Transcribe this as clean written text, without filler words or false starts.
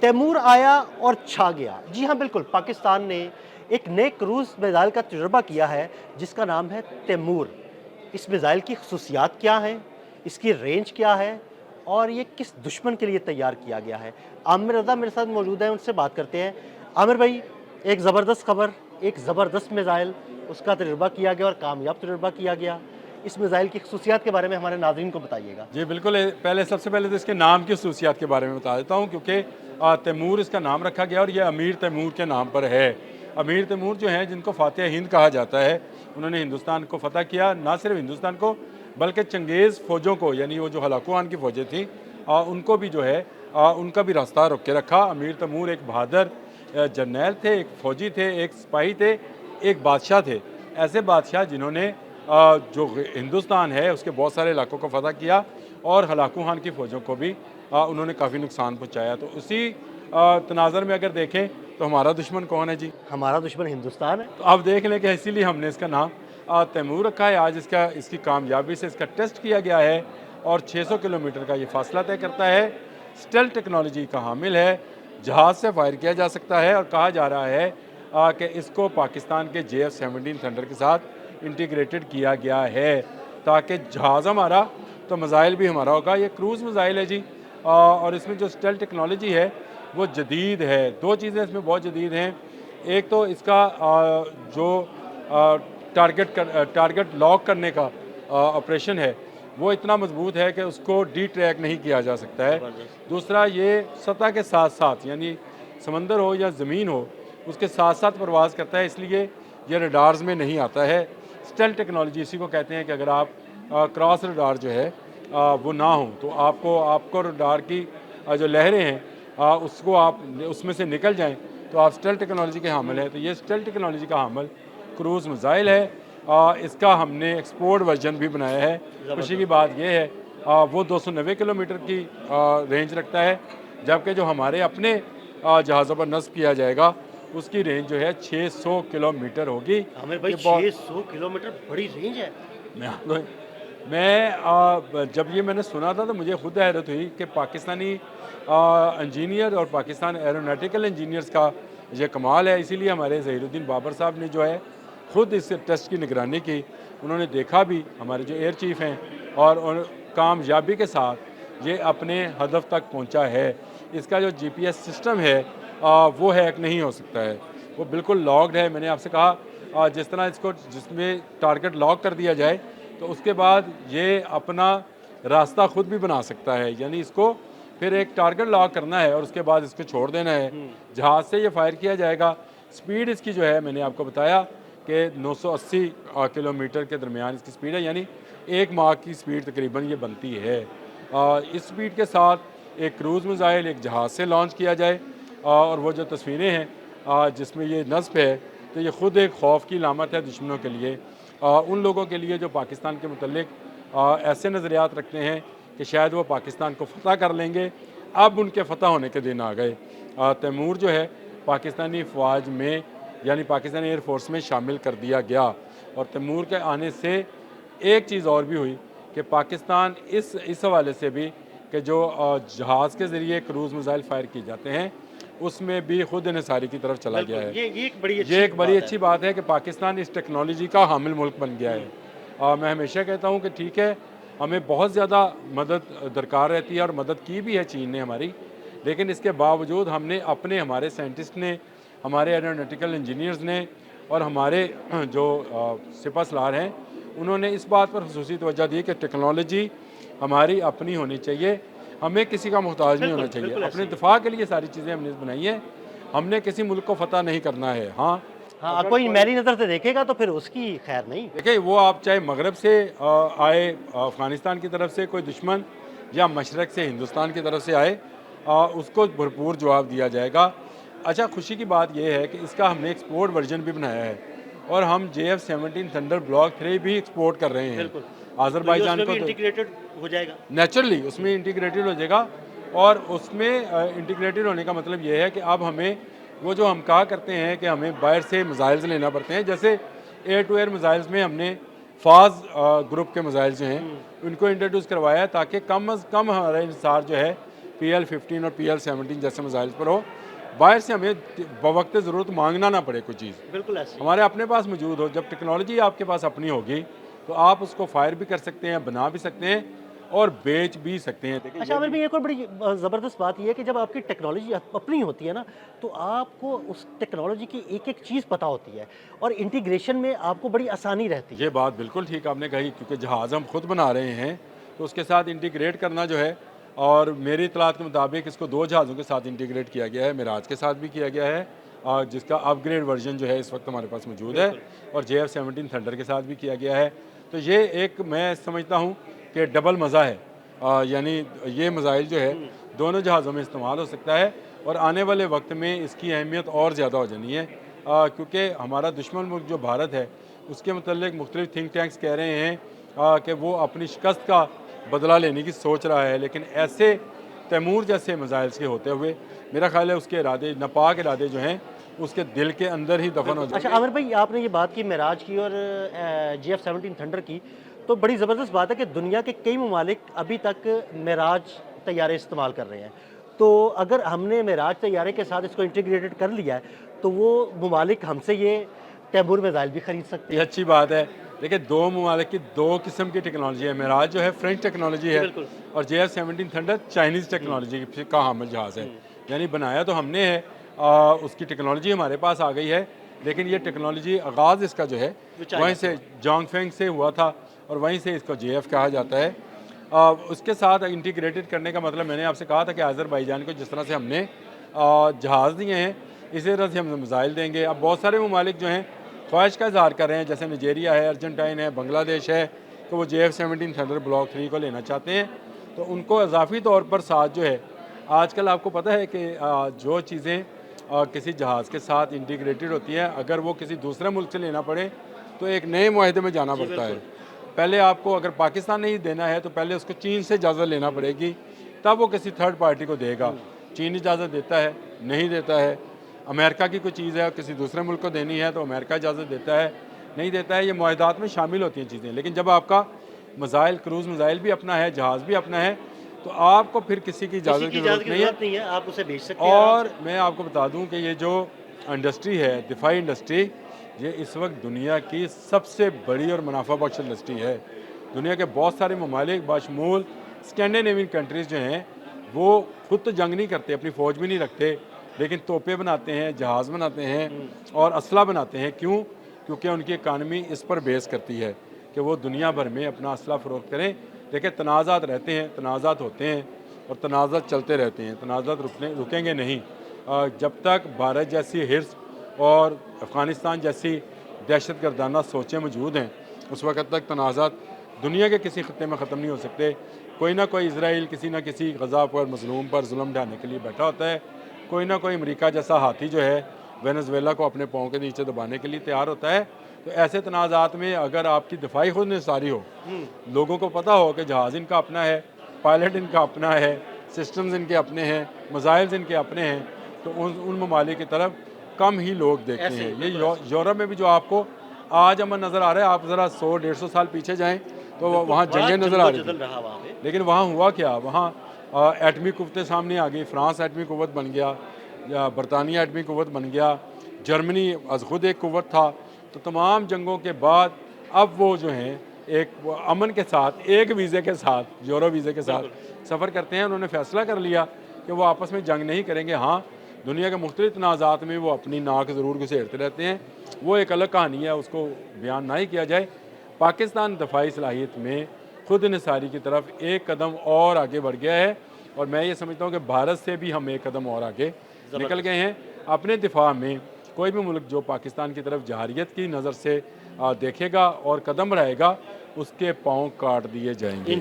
तैमूर आया और छा गया। जी हाँ, बिल्कुल, पाकिस्तान ने एक नए क्रूज़ मिसाइल का तजुर्बा किया है जिसका नाम है तैमूर। इस मिसाइल की ख़ुसूसियात क्या हैं, इसकी रेंज क्या है और ये किस दुश्मन के लिए तैयार किया गया है? आमिर रज़ा मेरे साथ मौजूद हैं, उनसे बात करते हैं। आमिर भाई, एक ज़बरदस्त खबर, एक ज़बरदस्त मिसाइल, उसका तजुर्बा किया गया और कामयाब तजुर्बा किया गया। इस मिसाइल की ख़ुसूसियात के बारे में हमारे नाज़रीन को बताइएगा। जी बिल्कुल, पहले सबसे पहले तो इसके नाम की खसूसियात के बारे में बता देता हूँ, क्योंकि तैमूर इसका नाम रखा गया और ये अमीर तैमूर के नाम पर है। अमीर तैमूर जो हैं, जिनको फ़ातिह हिंद कहा जाता है, उन्होंने हिंदुस्तान को फ़तह किया, ना सिर्फ हिंदुस्तान को बल्कि चंगेज़ फ़ौजों को, यानी वो जो हलाकू खान की फ़ौजें थी, उनको भी जो है उनका भी रास्ता रोक के रखा। अमीर तैमूर एक बहादुर जर्नैल थे, एक फ़ौजी थे, एक सिपाही थे, एक बादशाह थे। ऐसे बादशाह जिन्होंने जो हिंदुस्तान है उसके बहुत सारे इलाकों को फ़तह किया और हलाकू खान की फ़ौजों को भी उन्होंने काफ़ी नुकसान पहुँचाया। तो उसी तनाज़र में अगर देखें तो हमारा दुश्मन कौन है जी? हमारा दुश्मन हिंदुस्तान है। तो आप देख लें कि इसीलिए हमने इसका नाम तैमूर रखा है। आज इसकी कामयाबी से इसका टेस्ट किया गया है और 600 किलोमीटर का ये फासला तय करता है। स्टेल्थ टेक्नोलॉजी का हामिल है, जहाज़ से फायर किया जा सकता है और कहा जा रहा है कि इसको पाकिस्तान के JF-17 थंडर के साथ इंटीग्रेटेड किया गया है, ताकि जहाज़ हमारा तो मिसाइल भी हमारा होगा। ये क्रूज़ मिसाइल है जी, और इसमें जो स्टेल्थ टेक्नोलॉजी है वो जदीद है। दो चीज़ें इसमें बहुत जदीद हैं। एक तो इसका जो टारगेट लॉक करने का ऑपरेशन है वो इतना मजबूत है कि उसको डी ट्रैक नहीं किया जा सकता है। दूसरा, ये सतह के साथ साथ, यानी समंदर हो या ज़मीन हो, उसके साथ साथ परवाज़ करता है, इसलिए ये रडार्स में नहीं आता है। स्टेल्थ टेक्नोलॉजी इसी को कहते हैं कि अगर आप क्रॉस रडार जो है वो ना हो तो आपको रडार की जो लहरें हैं उसको आप उसमें से निकल जाएं तो आप स्टेल्थ टेक्नोलॉजी के हामिल हैं। तो ये स्टेल्थ टेक्नोलॉजी का हामिल क्रूज़ मिसाइल है। इसका हमने एक्सपोर्ट वर्जन भी बनाया है। खुशी की बात यह है वो 290 किलोमीटर की रेंज रखता है, जबकि जो हमारे अपने जहाज़ों पर नस्ब किया जाएगा उसकी रेंज जो है 600 किलोमीटर होगी। आमिर भाई, ये बहुत 600 किलोमीटर बड़ी रेंज है। जब ये मैंने सुना था तो मुझे खुद हैरत हुई कि पाकिस्तानी इंजीनियर और पाकिस्तान एरोनॉटिकल इंजीनियर्स का ये कमाल है। इसीलिए हमारे ज़हीरुद्दीन बाबर साहब ने जो है खुद इस टेस्ट की निगरानी की। उन्होंने देखा भी, हमारे जो एयर चीफ़ हैं, और कामयाबी के साथ ये अपने हदफ तक पहुंचा है। इसका जो GPS सिस्टम है वो हैक नहीं हो सकता है, वो बिल्कुल लॉक्ड है। मैंने आपसे कहा जिस तरह इसको जिसमें टारगेट लॉक कर दिया जाए तो उसके बाद ये अपना रास्ता खुद भी बना सकता है, यानी इसको फिर एक टारगेट लॉक करना है और उसके बाद इसको छोड़ देना है, जहाज़ से ये फायर किया जाएगा। स्पीड इसकी जो है मैंने आपको बताया कि 980 किलोमीटर के दरमियान इसकी स्पीड है, यानी 1 माह की स्पीड तकरीबन ये बनती है। इस स्पीड के साथ एक क्रूज़ मिसाइल एक जहाज़ से लॉन्च किया जाए और वो जो तस्वीरें हैं जिसमें ये नस्ब है, तो ये ख़ुद एक खौफ की लामत है दुश्मनों के लिए, उन लोगों के लिए जो पाकिस्तान के मुतल्लिक ऐसे नज़रियात रखते हैं कि शायद वो पाकिस्तान को फ़तह कर लेंगे। अब उनके फ़तह होने के दिन आ गए। तैमूर जो है पाकिस्तानी फ़ौज में, यानी पाकिस्तानी एयर फोर्स में शामिल कर दिया गया। और तैमूर के आने से एक चीज़ और भी हुई कि पाकिस्तान इस हवाले से भी कि जो जहाज़ के ज़रिए क्रूज़ मिसाइल फायर किए जाते हैं उसमें भी खुद इन्हिसारी की तरफ चला गया है। ये एक बड़ी अच्छी बात है कि पाकिस्तान इस टेक्नोलॉजी का हामिल मुल्क बन गया है। मैं हमेशा कहता हूँ कि ठीक है, हमें बहुत ज़्यादा मदद दरकार रहती है और मदद की भी है चीन ने हमारी, लेकिन इसके बावजूद हमने हमारे साइंटिस्ट ने, हमारे एरोनॉटिकल इंजीनियर्स ने और हमारे जो सिपह सलार हैं, उन्होंने इस बात पर खुसूसी तवज्जो दी कि टेक्नोलॉजी हमारी अपनी होनी चाहिए, हमें किसी का मोहताज नहीं होना चाहिए। अपने दिफा के लिए सारी चीज़ें हमने बनाई हैं, हमने किसी मुल्क को फतह नहीं करना है। हाँ, कोई मेरी नज़र से देखेगा तो फिर उसकी खैर नहीं। देखिए, वो आप चाहे मगरब से आए, अफ़गानिस्तान की तरफ से कोई दुश्मन, या मशरक़ से हिंदुस्तान की तरफ से आए, उसको भरपूर जवाब दिया जाएगा। अच्छा, खुशी की बात यह है कि इसका हमने एक्सपोर्ट वर्जन भी बनाया है और हम JF-17 थंडर ब्लॉक 3 भी एक्सपोर्ट कर रहे हैं आज़रबाईजान को। इंटीग्रेटेड हो जाएगा नेचुरली उसमें इंटीग्रेटेड हो जाएगा, और उसमें इंटीग्रेटेड होने का मतलब ये है कि अब हमें वो जो हम कहा करते हैं कि हमें बाहर से मिसाइल्स लेना पड़ते हैं, जैसे एयर टू एयर मिसाइल्स में हमने फाज ग्रुप के मिसाइल्स जो हैं उनको इंट्रोड्यूस करवाया है, ताकि कम अज़ कम हमारा इंसार जो है PL-15 और PL-17 जैसे मिसाइल पर हो, बाहर से हमें बवक्त ज़रूरत मांगना ना पड़े कोई चीज़, बिल्कुल ऐसे ही। हमारे अपने पास मौजूद हो। जब टेक्नोलॉजी आपके पास अपनी होगी तो आप उसको फायर भी कर सकते हैं, बना भी सकते हैं और बेच भी सकते हैं। देखिए अच्छा आमिर भाई, एक और बड़ी ज़बरदस्त बात ये है कि जब आपकी टेक्नोलॉजी अपनी होती है ना, तो आपको उस टेक्नोलॉजी की एक-एक चीज़ पता होती है और इंटीग्रेशन में आपको बड़ी आसानी रहती है। ये बात बिल्कुल ठीक आपने कही, क्योंकि जहाज़ हम खुद बना रहे हैं तो उसके साथ इंटीग्रेट करना जो है, और मेरी इतलात के मुताबिक इसको 2 जहाज़ों के साथ इंटीग्रेट किया गया है, मिराज के साथ भी किया गया है, और जिसका अपग्रेड वर्जन जो है इस वक्त हमारे पास मौजूद है, और JF-17 थंडर के साथ भी किया गया है। तो ये एक मैं समझता हूँ कि डबल मज़ा है, यानी ये मिसाइल जो है दोनों जहाज़ों में इस्तेमाल हो सकता है, और आने वाले वक्त में इसकी अहमियत और ज़्यादा हो जानी है, क्योंकि हमारा दुश्मन मुल्क जो भारत है उसके मतलब मुख्तलिफ थिंक टैंक्स कह रहे हैं कि वो अपनी शिकस्त का बदला लेने की सोच रहा है, लेकिन ऐसे तैमूर जैसे मिसाइल्स के होते हुए मेरा ख्याल है उसके इरादे, नापाक इरादे जो हैं उसके दिल के अंदर ही दफन हो अच्छा जाएंगे। आमिर भाई, आपने ये बात की मेराज की और JF-17 थंडर की, तो बड़ी ज़बरदस्त बात है कि दुनिया के कई ममालिक अभी तक मेराज तैयारे इस्तेमाल कर रहे हैं। तो अगर हमने मेराज तैयारे के साथ इसको इंटीग्रेटेड कर लिया है, तो वो ममालिक हमसे ये तैमूर मिसाइल भी खरीद सकते ये हैं। अच्छी बात है। देखिए, दो ममालिक की दो किस्म की टेक्नोलॉजी है। मेराज जो है फ्रेंच टेक्नोलॉजी है, बिल्कुल। और JF-17 थंडर चाइनीज़ टेक्नोलॉजी का हामिल जहाज़ है। यानी बनाया तो हमने है, उसकी टेक्नोलॉजी हमारे पास आ गई है, लेकिन ये टेक्नोलॉजी आगाज़ इसका जो है वहीं से जोंगफेंग से हुआ था, और वहीं से इसको JF कहा जाता है। उसके साथ इंटीग्रेटेड करने का मतलब मैंने आपसे कहा था कि आज़रबाईजान को जिस तरह से हमने जहाज़ दिए हैं, इसी तरह से हम मिसाइल देंगे। अब बहुत सारे ममालिक जो हैं ख्वाहिश का इज़हार कर रहे हैं, जैसे नाइजीरिया है, अर्जेंटाइन है, बांग्लादेश है, तो वो JF-17 थंडर ब्लॉक 3 को लेना चाहते हैं। तो उनको इजाफी तौर पर साथ जो है, आजकल आपको पता है कि जो चीज़ें किसी जहाज़ के साथ इंटीग्रेटेड होती हैं, अगर वो किसी दूसरे मुल्क से लेना पड़े तो एक नए मुआहदे में जाना पड़ता है। पहले आपको अगर पाकिस्तान नहीं देना है तो पहले उसको चीन से इजाज़त लेना पड़ेगी, तब वो किसी थर्ड पार्टी को देगा। चीन इजाज़त देता है, नहीं देता है। अमेरिका की कोई चीज़ है किसी दूसरे मुल्क को देनी है तो अमेरिका इजाज़त देता है, नहीं देता है। ये मुआहदात में शामिल होती हैं चीज़ें। लेकिन जब आपका मिसाइल, क्रूज़ मिसाइल भी अपना है, जहाज़ भी अपना है, तो आपको फिर किसी की इजाज़त की ज़रूरत नहीं है। आप उसे भेज सकते हैं। और मैं आपको बता दूं कि ये जो इंडस्ट्री है, दिफाई इंडस्ट्री, ये इस वक्त दुनिया की सबसे बड़ी और मुनाफा बख्श इंडस्ट्री है। दुनिया के बहुत सारे ममालिक बाशमूल स्कैंडिनेवियन कंट्रीज़ जो हैं वो खुद तो जंग नहीं करते, अपनी फ़ौज भी नहीं रखते, लेकिन तोपे बनाते हैं, जहाज़ बनाते हैं और असला बनाते हैं। क्यों? क्योंकि उनकी इकानमी इस पर बेस करती है कि वो दुनिया भर में अपना असला फ़रोख्त करें। देखिए, तनाज़ात रहते हैं, तनाज़ात होते हैं और तनाज़ात चलते रहते हैं, तनाज़ात रुकेंगे नहीं। जब तक भारत जैसी हिर्स और अफ़गानिस्तान जैसी दहशत गर्दाना सोचें मौजूद हैं, उस वक़्त तक तनाज़ात दुनिया के किसी खत्े में ख़त्म नहीं हो सकते। कोई ना कोई इसराइल किसी न किसी गज़ा पर, मज़लूम पर जुल्म ढाने के लिए बैठा होता है। कोई ना कोई अमेरिका जैसा हाथी जो है वेनेज़ुएला को अपने पाँव के नीचे दबाने के लिए तैयार होता है। तो ऐसे तनाज़ात में अगर आपकी दिफाई खुद निसारी हो, लोगों को पता हो कि जहाज़ इनका अपना है, पायलट इनका अपना है, सिस्टम्स इनके अपने हैं, मिसाइल्स इनके अपने हैं, तो उन ममालिक की तरफ कम ही लोग देखते हैं। ये यूरोप में भी जो आपको आज अमन नज़र आ रहा है, आप ज़रा 100-150 साल पीछे जाएँ तो वहाँ जंगें नज़र आ रही थी। लेकिन वहाँ हुआ क्या? वहाँ एटमी कुव्वतें सामने आ गई। फ्रांस एटमी कुव्वत बन गया, या बरतानिया एटमी कुव्वत बन गया, जर्मनी अज़ खुद एक कुव्वत था। तो तमाम जंगों के बाद अब वो जो हैं एक अमन के साथ, एक वीज़े के साथ, यूरो वीज़े के साथ सफ़र करते हैं। उन्होंने फ़ैसला कर लिया कि वो आपस में जंग नहीं करेंगे। हाँ, दुनिया के मुख्तलिफ तनाज़ात में वो अपनी नाक ज़रूर घुसेड़ते रहते हैं, वो एक अलग कहानी है, उसको बयान ना ही किया जाए। पाकिस्तान दफाई सलाहियत में खुद निसारी की तरफ एक कदम और आगे बढ़ गया है, और मैं ये समझता हूँ कि भारत से भी हम एक कदम और आगे निकल गए हैं। अपने दिफा में कोई भी मुल्क जो पाकिस्तान की तरफ जहारियत की नज़र से देखेगा और कदम रहेगा, उसके पाँव काट दिए जाएंगे।